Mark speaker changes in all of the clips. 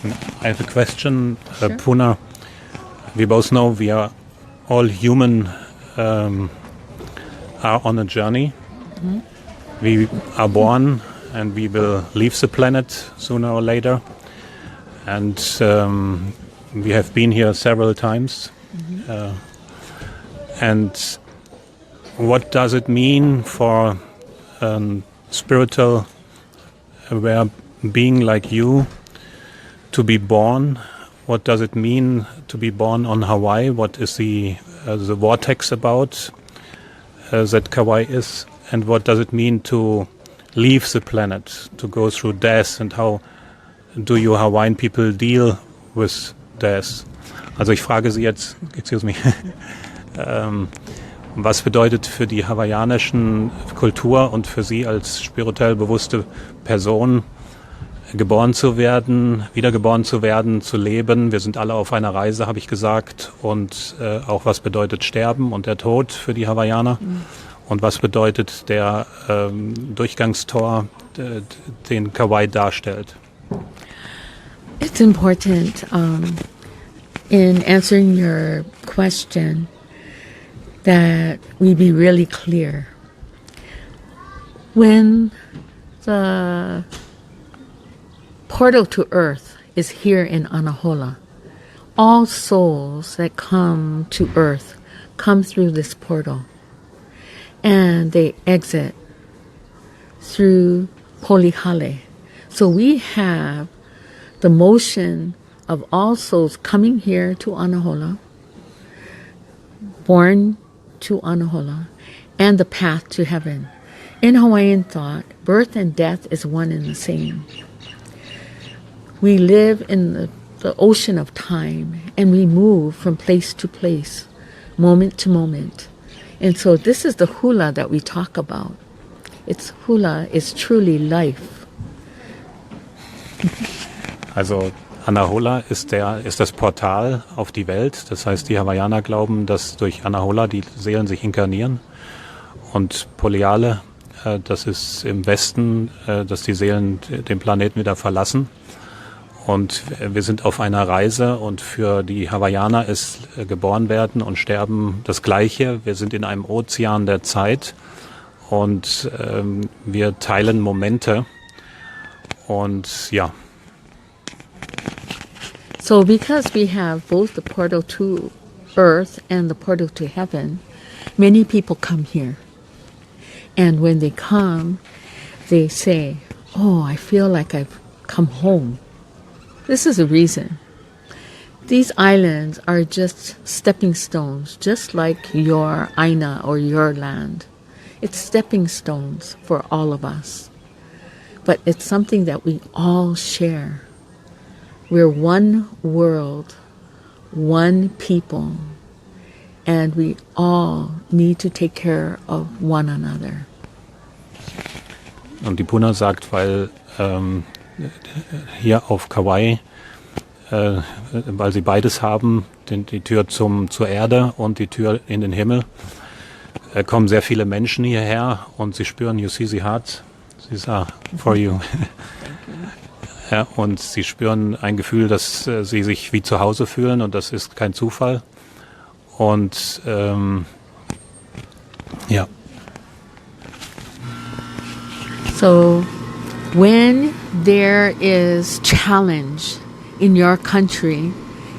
Speaker 1: I have a question,
Speaker 2: Sure.
Speaker 1: Puna. We both know we are all human, are on a journey.
Speaker 2: Mm-hmm.
Speaker 1: We are born and we will leave the planet sooner or later. And we have been here several times.
Speaker 2: Mm-hmm.
Speaker 1: And what does it mean for spiritual aware being like you to be born? What does it mean to be born on Hawaii? What is the vortex about that Kauai is? And what does it mean to leave the planet, to go through death? And how do you Hawaiian people deal with death? Also ich frage Sie jetzt, excuse me, was bedeutet für die hawaiianischen Kultur und für Sie als spirituell bewusste Person, geboren zu werden, wiedergeboren zu werden, zu leben? Wir sind alle auf einer Reise, habe ich gesagt. Und auch was bedeutet Sterben und der Tod für die Hawaiianer? Und was bedeutet der Durchgangstor, den Kauai darstellt?
Speaker 2: It's important in answering your question that we be really clear. When the portal to earth is here in Anahola, all souls that come to earth come through this portal and they exit through Polihale. So we have the motion of all souls coming here to Anahola, born to Anahola, and the path to heaven. In Hawaiian thought, birth and death is one and the same. We live in the ocean of time, and we move from place to place, moment to moment. And so this is the hula that we talk about. It's hula is truly life.
Speaker 1: Also Anahola ist das Portal auf die Welt. Das heißt, die Hawaiianer glauben, dass durch Anahola die Seelen sich inkarnieren. Und Poliale, das ist im Westen, dass die Seelen den Planeten wieder verlassen. Und wir sind auf einer Reise und für die Hawaiianer ist geboren werden und sterben das Gleiche. Wir sind in einem Ozean der Zeit und wir teilen Momente. Und ja.
Speaker 2: So because we have both the portal to earth and the portal to heaven, many people come here. And when they come, they say, "Oh, I feel like I've come home." This is the reason. These islands are just stepping stones, just like your Aina or your land. It's stepping stones for all of us. But it's something that we all share. We're one world, one people, and we all need to take care of one another.
Speaker 1: Und die Puna sagt, weil hier auf Kauai, weil sie beides haben, die Tür zur Erde und die Tür in den Himmel, kommen sehr viele Menschen hierher und sie spüren, you see the heart, these are for you. Ja, und sie spüren ein Gefühl, dass sie sich wie zu Hause fühlen und das ist kein Zufall. Und ja.
Speaker 2: So when there is challenge in your country,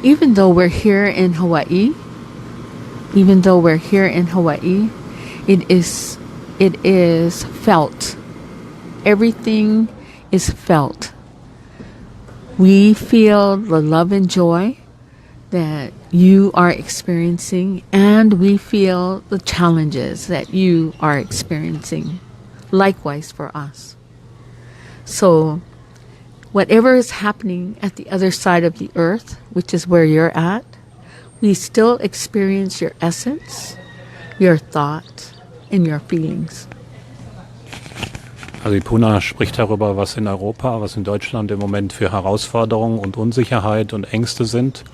Speaker 2: even though we're here in Hawaii, it is felt. Everything is felt. We feel the love and joy that you are experiencing, and we feel the challenges that you are experiencing. Likewise for us. So whatever is happening at the other side of the earth, which is where you're at, we still experience your essence, your thought, and your feelings.
Speaker 1: Also die Puna spricht darüber, was in Europa, was in Deutschland im Moment für Herausforderungen und Unsicherheit und Ängste sind.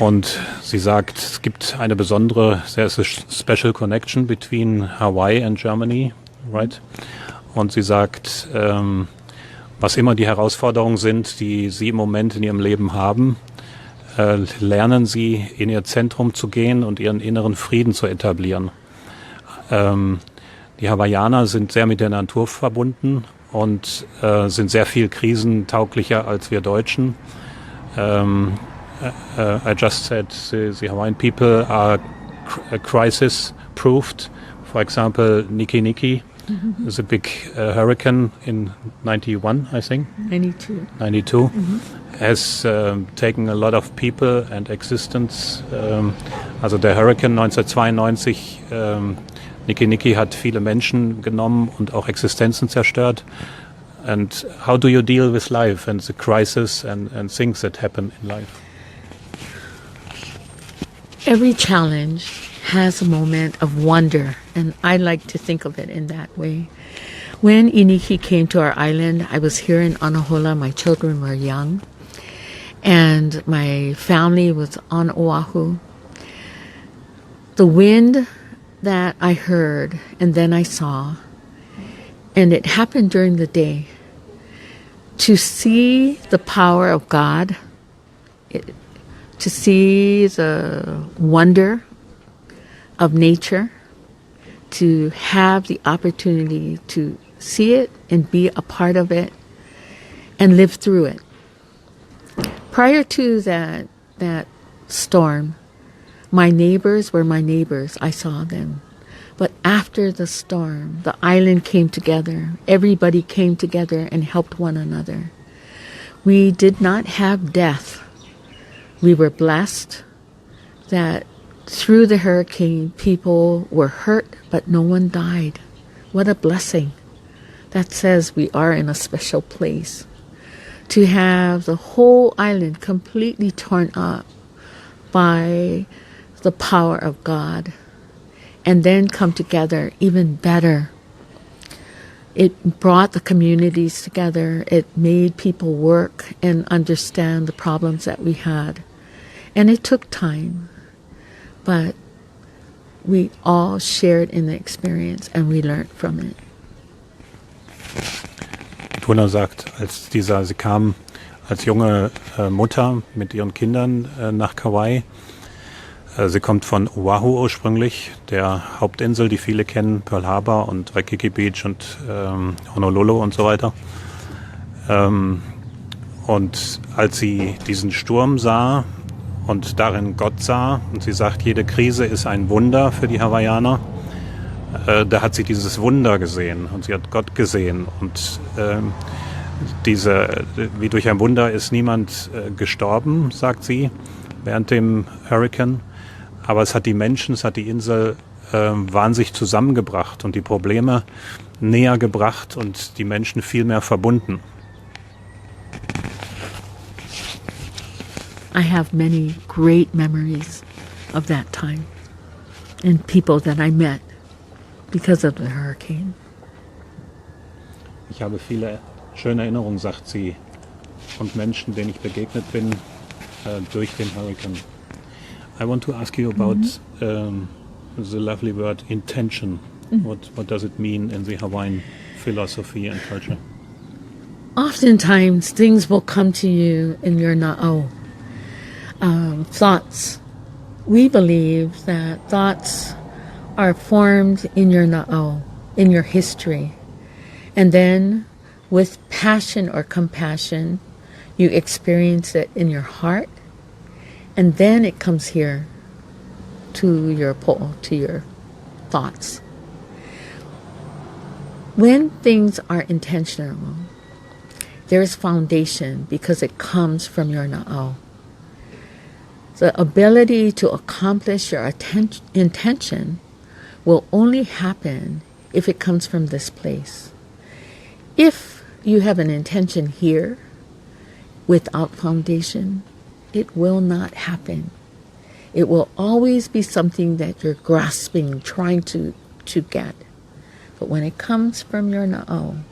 Speaker 1: Und sie sagt, es gibt eine besondere, there's a special connection between Hawaii and Germany, right? Und sie sagt, was immer die Herausforderungen sind, die Sie im Moment in Ihrem Leben haben, lernen Sie, in Ihr Zentrum zu gehen und Ihren inneren Frieden zu etablieren. Die Hawaiianer sind sehr mit der Natur verbunden und sind sehr viel krisentauglicher als wir Deutschen. I just said the Hawaiian people are crisis-proofed. For example, Niki the big hurricane in 91, I think. 92. Has taken a lot of people and existence. Also der Hurricane 1992, Niki hat viele Menschen genommen und auch Existenzen zerstört. And how do you deal with life and the crisis and things that happen in life?
Speaker 2: Every challenge has a moment of wonder, and I like to think of it in that way. When Iniki came to our island, I was here in Anahola. My children were young, and my family was on Oahu. The wind that I heard and then I saw, and it happened during the day, to see the power of God, to see the wonder of nature, to have the opportunity to see it and be a part of it and live through it. Prior to that storm, my neighbors were my neighbors. I saw them. But after the storm, the island came together. Everybody came together and helped one another. We did not have death. We were blessed that through the hurricane, people were hurt, but no one died. What a blessing. That says we are in a special place. To have the whole island completely torn up by the power of God, and then come together even better. It brought the communities together. It made people work and understand the problems that we had. And it took time, but we all shared in the experience and we learned from it.
Speaker 1: Puna sagt, sie kam als junge Mutter mit ihren Kindern nach Kauai. Sie kommt von Oahu ursprünglich, der Hauptinsel, die viele kennen, Pearl Harbor und Waikiki Beach und Honolulu und so weiter. Und als sie diesen Sturm sah und darin Gott sah, und sie sagt, jede Krise ist ein Wunder für die Hawaiianer, da hat sie dieses Wunder gesehen und sie hat Gott gesehen. Und wie durch ein Wunder ist niemand gestorben, sagt sie, während dem Hurricane. Aber es hat die Menschen, es hat die Insel wahnsinnig zusammengebracht und die Probleme näher gebracht und die Menschen viel mehr verbunden.
Speaker 2: I have many great memories of that time and people that I met because of the hurricane.
Speaker 1: Ich habe viele schöne Erinnerungen, sagt sie, und Menschen, denen ich begegnet bin durch den Hurricane. I want to ask you about the lovely word intention. What does it mean in the Hawaiian philosophy and culture?
Speaker 2: Oftentimes, things will come to you in your na'au. Thoughts. We believe that thoughts are formed in your na'au, in your history. And then, with passion or compassion, you experience it in your heart. And then it comes here to your po'o, to your thoughts. When things are intentional, there is foundation because it comes from your na'au. The ability to accomplish your intention will only happen if it comes from this place. If you have an intention here without foundation, it will not happen. It will always be something that you're grasping, trying to get. But when it comes from your na'au,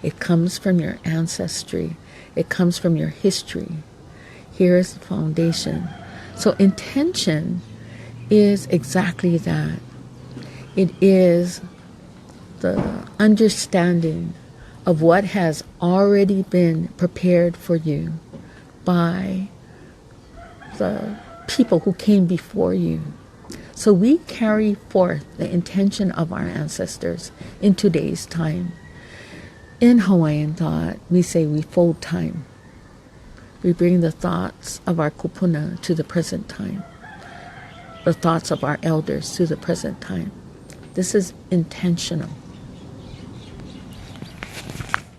Speaker 2: it comes from your ancestry, it comes from your history. Here is the foundation. So intention is exactly that. It is the understanding of what has already been prepared for you by the people who came before you. So we carry forth the intention of our ancestors in today's time. In Hawaiian thought, we say we fold time. We bring the thoughts of our kupuna to the present time, the thoughts of our elders to the present time. This is intentional.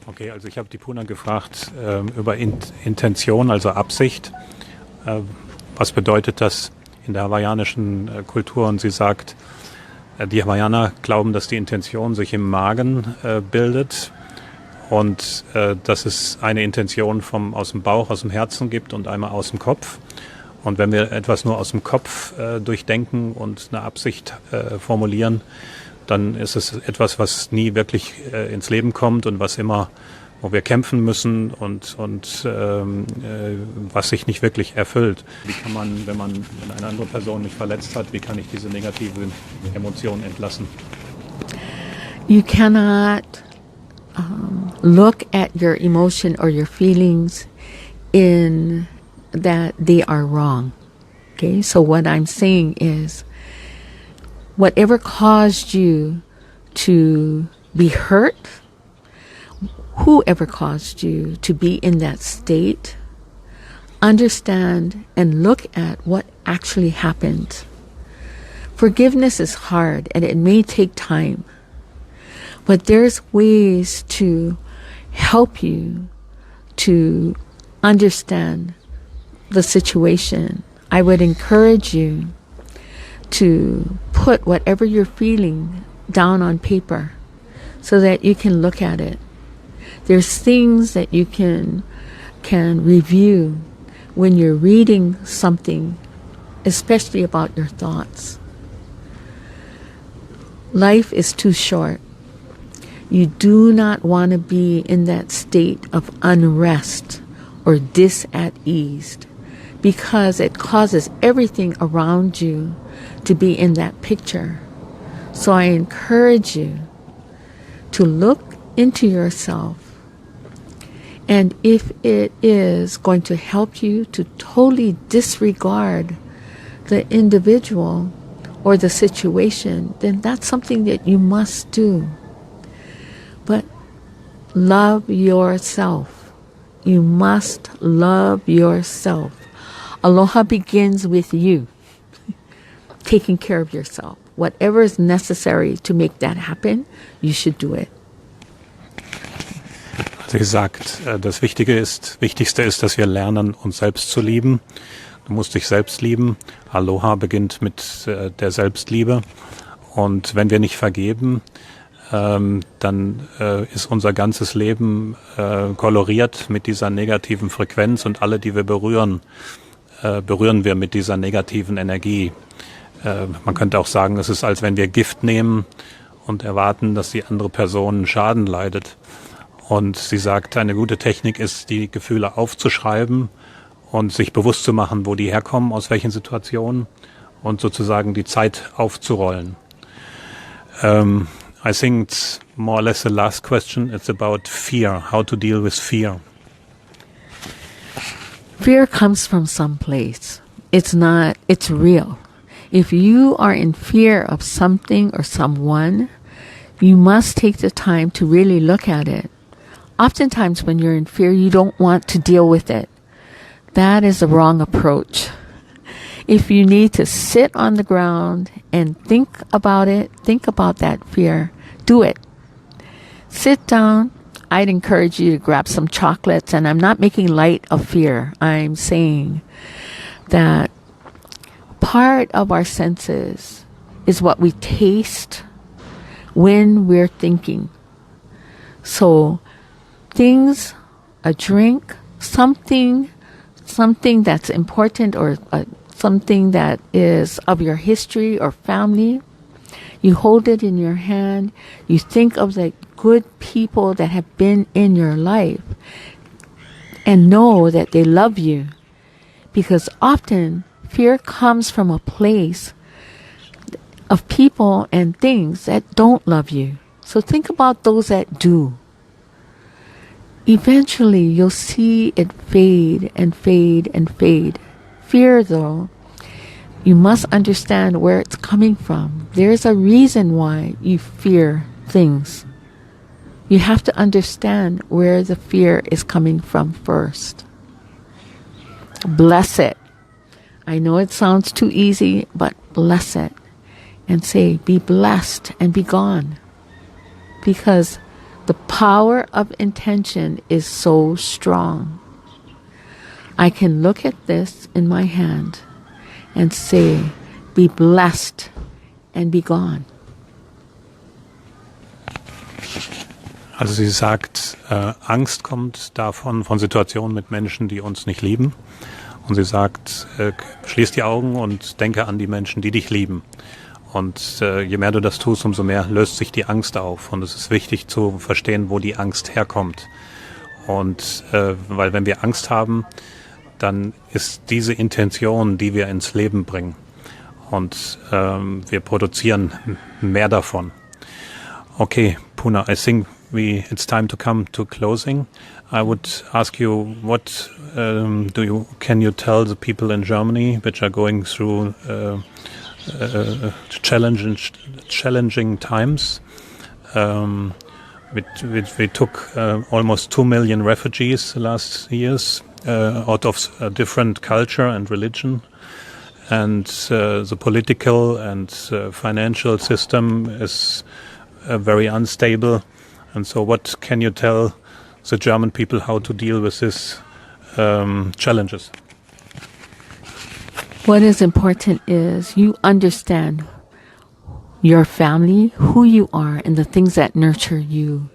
Speaker 1: Okay, also ich habe die Puna gefragt über Intention, also Absicht. Was bedeutet das in der hawaiianischen Kultur? Und sie sagt, die Hawaiianer glauben, dass die Intention sich im Magen bildet und dass es eine Intention aus dem Bauch, aus dem Herzen gibt und einmal aus dem Kopf. Und wenn wir etwas nur aus dem Kopf durchdenken und eine Absicht formulieren, dann ist es etwas, was nie wirklich ins Leben kommt und wo wir kämpfen müssen und was sich nicht wirklich erfüllt. Wie kann man, wenn eine andere Person mich verletzt hat, wie kann ich diese negative Emotion entlassen?
Speaker 2: You cannot look at your emotion or your feelings in that they are wrong. Okay, so what I'm saying is, whatever caused you to be hurt, whoever caused you to be in that state, understand and look at what actually happened. Forgiveness is hard and it may take time, but there's ways to help you to understand the situation. I would encourage you to put whatever you're feeling down on paper so that you can look at it. There's things that you can review when you're reading something, especially about your thoughts. Life is too short. You do not want to be in that state of unrest or dis-at-ease, because it causes everything around you to be in that picture. So I encourage you to look into yourself, and if it is going to help you to totally disregard the individual or the situation, then that's something that you must do. But love yourself. You must love yourself. Aloha begins with you, taking care of yourself. Whatever is necessary to make that happen, you should do it.
Speaker 1: Sie sagt, das Wichtigste ist, dass wir lernen, uns selbst zu lieben. Du musst dich selbst lieben. Aloha beginnt mit der Selbstliebe. Und wenn wir nicht vergeben, dann ist unser ganzes Leben koloriert mit dieser negativen Frequenz, und alle, die wir berühren wir mit dieser negativen Energie. Man könnte auch sagen, es ist, als wenn wir Gift nehmen und erwarten, dass die andere Person Schaden leidet. Und sie sagt, eine gute Technik ist, die Gefühle aufzuschreiben und sich bewusst zu machen, wo die herkommen, aus welchen Situationen, und sozusagen die Zeit aufzurollen. I think it's more or less the last question. It's about fear, how to deal with fear.
Speaker 2: Fear comes from someplace. It's real. If you are in fear of something or someone, you must take the time to really look at it. Oftentimes when you're in fear, you don't want to deal with it. That is the wrong approach. If you need to sit on the ground and think about it, think about that fear, do it. Sit down. I'd encourage you to grab some chocolates, and I'm not making light of fear. I'm saying that part of our senses is what we taste when we're thinking. So things, a drink, something that's important, or something that is of your history or family, you hold it in your hand, you think of the good people that have been in your life and know that they love you. Because often fear comes from a place of people and things that don't love you. So think about those that do. eventually you'll see it fade and fade and fade. Fear, though, you must understand where it's coming from. There's a reason why you fear things. You have to understand where the fear is coming from first. Bless it. I know it sounds too easy, but bless it. And say, be blessed and be gone. Because the power of intention is so strong. I can look at this in my hand and say, be blessed and be gone.
Speaker 1: Also sie sagt, Angst kommt davon, von Situationen mit Menschen, die uns nicht lieben. Und sie sagt, schließ die Augen und denke an die Menschen, die dich lieben. Und je mehr du das tust, umso mehr löst sich die Angst auf. Und es ist wichtig zu verstehen, wo die Angst herkommt. Und weil wenn wir Angst haben, dann ist diese Intention, die wir ins Leben bringen. Und wir produzieren mehr davon. Okay, Puna, I think it's time to come to closing. I would ask you, what can you tell the people in Germany which are going through challenging times? We took almost 2 million refugees the last years out of a different culture and religion. And the political and financial system is very unstable. And so what can you tell the German people how to deal with these challenges?
Speaker 2: What is important is you understand your family, who you are, and the things that nurture you.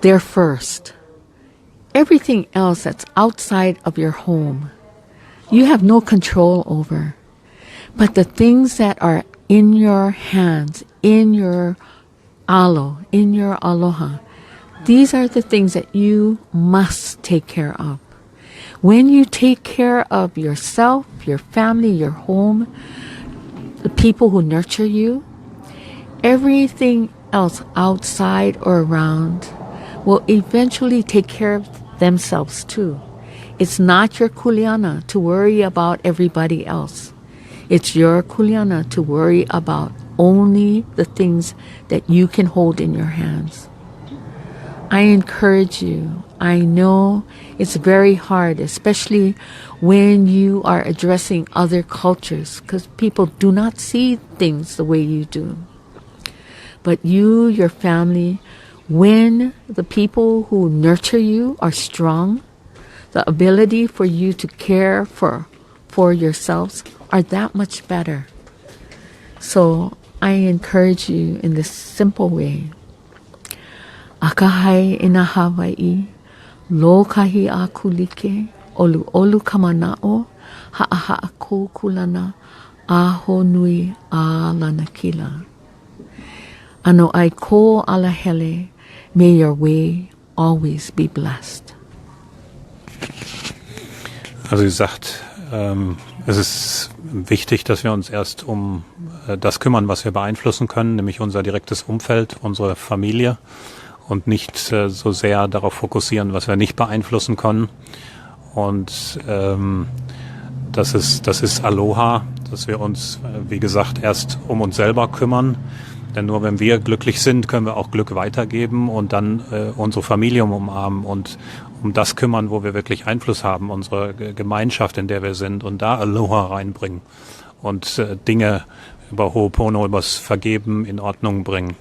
Speaker 2: They're first. Everything else that's outside of your home, you have no control over. But the things that are in your hands, in your in your aloha, these are the things that you must take care of. When you take care of yourself, your family, your home, the people who nurture you, everything else outside or around will eventually take care of themselves too. It's not your kuleana to worry about everybody else. It's your kuleana to worry about only the things that you can hold in your hands. I encourage you. I know it's very hard, especially when you are addressing other cultures, because people do not see things the way you do. But you, your family, when the people who nurture you are strong, the ability for you to care for yourselves are that much better. So I encourage you in this simple way. Akahai ina Hawaii, lo kahi a kulike, olu kamanao, ha'aha ko kulana, aho nui a lanakila. Ano ai ko alahele, may your way always be blessed.
Speaker 1: Also sie sagt, es ist wichtig, dass wir uns erst um das kümmern, was wir beeinflussen können, nämlich unser direktes Umfeld, unsere Familie und nicht so sehr darauf fokussieren, was wir nicht beeinflussen können. Und das ist Aloha, dass wir uns, wie gesagt, erst um uns selber kümmern. Denn nur wenn wir glücklich sind, können wir auch Glück weitergeben und dann unsere Familie umarmen und um das kümmern, wo wir wirklich Einfluss haben, unsere Gemeinschaft, in der wir sind, und da Aloha reinbringen und Dinge über Ho'opono, übers Vergeben in Ordnung bringen.